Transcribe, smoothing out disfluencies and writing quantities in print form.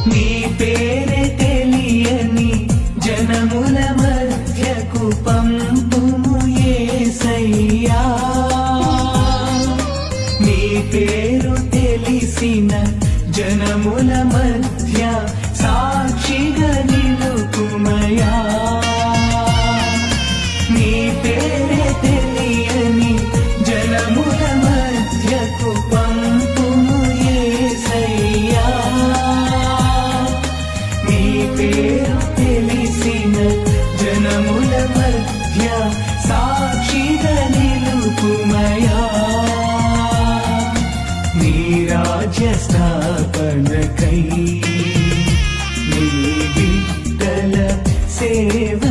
నీ పేరే తెలియని జనముల మధ్యకు పంపుము యేసయ్యా. నీ పేరు తెలిసిన జనముల మధ్య సాక్షిగా నిలుపుమయా. నీ పేరే తెలియని జనముల మధ్యకు పంపుము యేసయ్యా. నీ పేరు తెలిసిన జనముల మధ్య సాక్షిగా నిలుపుమయా. నీ రాజ్య స్థాపనకై నీ బిడ్డల సేవ